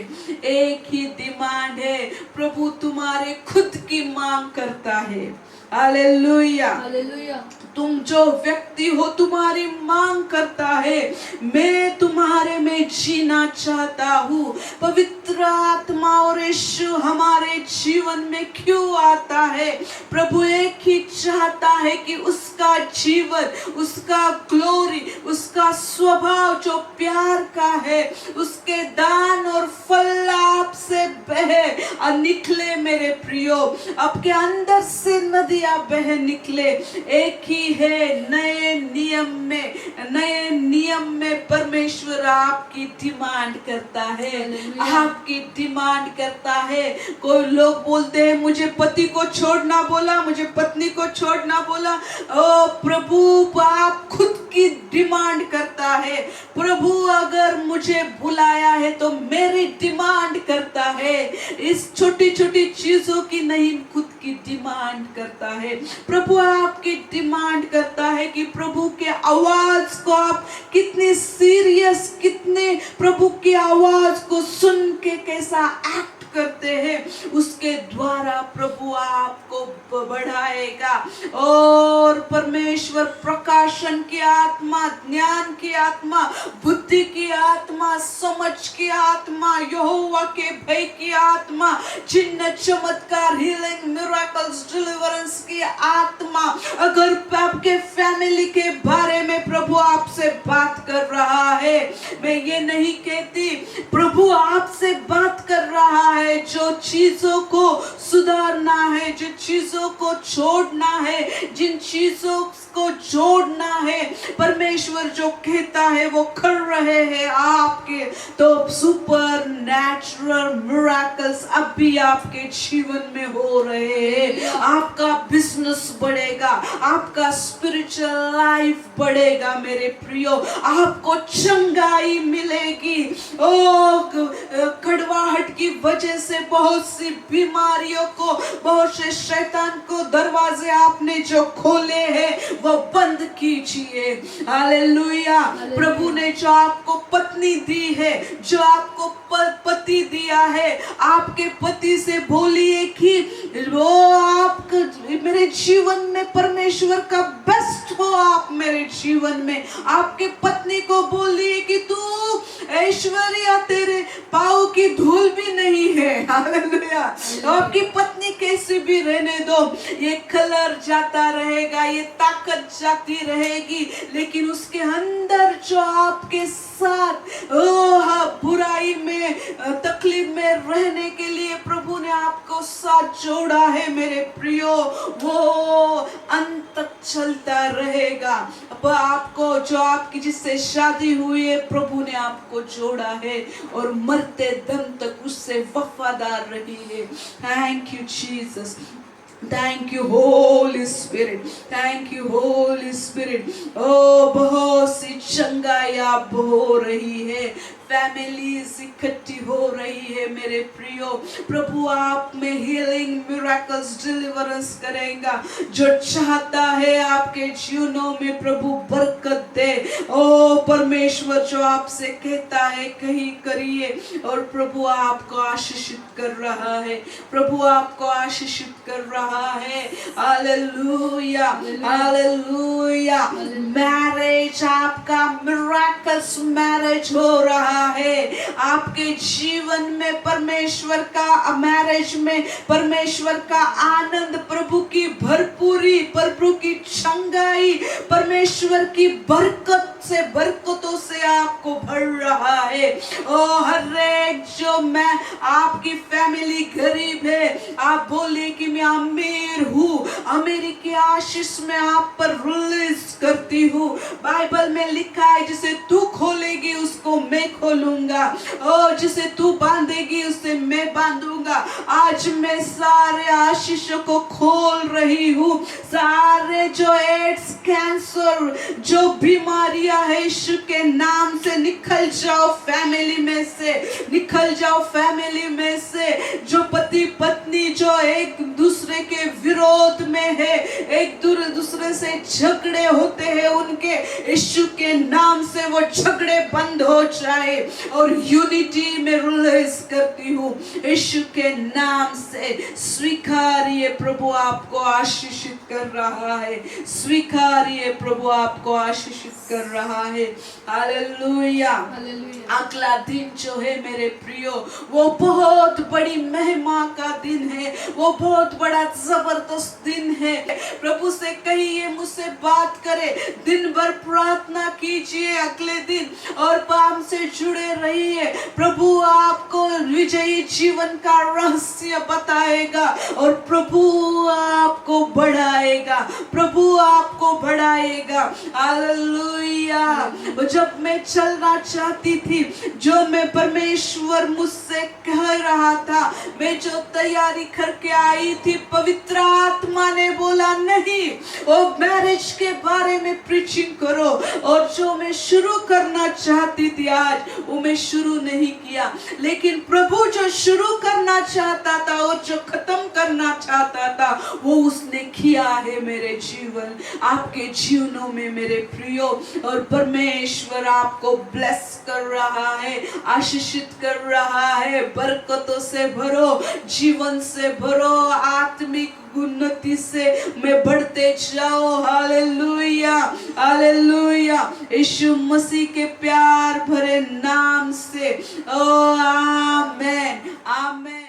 Speaker 2: एक ही डिमांड है। प्रभु तुम्हारे खुद की मांग करता है। Hallelujah, hallelujah. तुम जो व्यक्ति हो तुम्हारी मांग करता है, मैं तुम्हारे में जीना चाहता हूँ। पवित्र आत्मा और यीशु हमारे जीवन में क्यों आता है? प्रभु एक ही चाहता है कि उसका जीवन, उसका ग्लोरी, उसका स्वभाव जो प्यार का है, उसके दान और फल आपसे बहे और निकले मेरे प्रियो। आपके अंदर से नदियां बह निकले। एक ही है नए नियम में परमेश्वर आपकी डिमांड करता है, आपकी डिमांड करता है। कोई लोग बोलते हैं मुझे पति को छोड़ना बोला, मुझे पत्नी को छोड़ना बोला। ओ प्रभु आप खुद की डिमांड करता है। प्रभु अगर मुझे बुलाया है तो मेरी डिमांड करता है। इस छोटी छोटी चीजों की नहीं, खुद की डिमांड करता है। प्रभु आपकी डिमांड करता है कि प्रभु के आवाज को आप कितने सीरियस, कितने प्रभु की आवाज को सुन के कैसा एक्ट करते हैं, उसके द्वारा प्रभु आपको बढ़ाएगा। और परमेश्वर प्रकाशन की आत्मा, ज्ञान की आत्मा, बुद्धि की आत्मा, समझ की आत्मा, यहोवा के भय की आत्मा, चिन्ह चमत्कार, हीलिंग, मिरेकल्स, डिलीवरेंस की आत्मा, अगर आपके फैमिली के बारे में प्रभु आपसे बात कर रहा है, मैं ये नहीं कहती, प्रभु आपसे बात कर रहा है। जो चीजों को सुधारना है, जो चीजों को छोड़ना है, जिन चीजों को जोड़ना है, परमेश्वर जो कहता है वो कर रहे हैं आपके। तो सुपर नेचुरल मिरेकल्स अब भी आपके जीवन में हो रहे हैं। आपका बिजनेस बढ़ेगा, आपका स्पिरिचुअल लाइफ बढ़ेगा मेरे प्रियो। आपको चंगाई मिलेगी। ओ कड़वाहट की वजह से बहुत सी बीमारियों भाइयों को, बहुत से शैतान को दरवाजे आपने जो खोले हैं वो बंद कीजिए। हालेलुया। प्रभु ने जो आपको पत्नी दी है, जो आपको पति दिया है, आपके पति से बोलिए कि वो आपका मेरे जीवन में परमेश्वर का बेस्ट हो, आप मेरे जीवन में। आपके पत्नी को बोलिए कि तू ऐश्वर्या तेरे पाँव की धूल भी नहीं है। हालेलुया। आपकी पत्नी कैसी भी रहने दो, ये कलर जाता रहेगा, ये ताकत जाती रहेगी, लेकिन उसके अंदर जो आपके साथ बुराई में, तकलीफ में रहने के लिए प्रभु ने आपको साथ जोड़ा है मेरे प्रियो, वो अंत तक चलता रहेगा। अब आपको जो आपकी जिससे शादी हुई है, प्रभु ने आपको जोड़ा है और मरते दम तक उससे वफादार रहिए। Thank you Jesus. Thank you Holy Spirit, thank you Holy Spirit। बहुत सी चंगाई आप हो रही है, फैमिलीज इकट्ठी हो रही है मेरे प्रियो। प्रभु आप में हीलिंग, मिरेकल्स, डिलीवरेंस करेगा। जो चाहता है आपके जीवनों में प्रभु बरकत दे। ओ परमेश्वर जो आपसे कहता है कहीं करिए, और प्रभु आपको आशीषित कर रहा है, प्रभु आपको आशीषित कर रहा है। Hallelujah, hallelujah. मैरिज आपका मिरेकल्स मैरिज हो रहा है। आपके जीवन में परमेश्वर का, मैरिज में परमेश्वर का आनंद, प्रभु की भरपूरी, प्रभु की चंगाई, परमेश्वर की बरकत से, बरकतों से आपको भर रहा है। हर एक जो मैं आपकी फैमिली गरीब है, आप बोलिए कि मैं अमीर हूँ, अमीरी की आशीष में आप पर रिलीज करती हूँ। बाइबल में लिखा है जिसे तू खोलेगी उसको मैं खोलूंगा, और जिसे तू बांधेगी उसे मैं बांधूंगा। आज मैं सारे आशीषों को खोल रही हूँ। सारे जो एड्स, कैंसर, जो बीमारियां है, यीशु के नाम से निकल जाओ फैमिली में से, निकल जाओ फैमिली में से। जो पति पत्नी जो एक दूसरे के विरोध में है, एक दूसरे से झगड़े होते हैं, उनके यीशु के नाम से वो झगड़े बंद हो जाए और यूनिटी में रिलीज करती हूँ यीशु के नाम से। स्वीकारिए, प्रभु आपको आशीषित कर रहा है। स्वीकारिए, प्रभु आपको आशीषित कर रहा है। हालेलुया। अगला दिन जो है मेरे प्रियो, वो बहुत बड़ी महिमा का दिन है, वो बहुत बड़ा जबरदस्त दिन है। प्रभु से कहिए मुझसे बात करे, दिन भर प्रार्थना कीजिए अगले दिन, और पाम से जुड़े रहिए। प्रभु आपको विजयी जीवन का रहस्य बताएगा, और प्रभु आपको बढ़ाएगा, प्रभु आपको बढ़ाएगा। हालेलुया। जब मैं चलना चाहती थी, जो मैं परमेश्वर मुझसे कह रहा था, मैं जो तैयारी करके आई थी, पवित्र आत्मा ने बोला नहीं, वो मैरिज के बारे में प्रीचिंग करो। और जो मैं शुरू करना चाहती थी आज, वो मैं शुरू नहीं किया, लेकिन प्रभु जो शुरू करना चाहता था और जो खत्म करना चाहता था, वो उसने किया है मेरे जीवन, आपके जीवनों में मेरे प्रियो। और परमेश्वर आपको ब्लेस कर रहा है, आशीषित कर रहा है। बरकतों से भरो, जीवन से भरो, आत्मिक उन्नति से मैं बढ़ते जाओ। Hallelujah, hallelujah. यीशु मसीह के प्यार भरे नाम से, ओ आमेन, आमेन।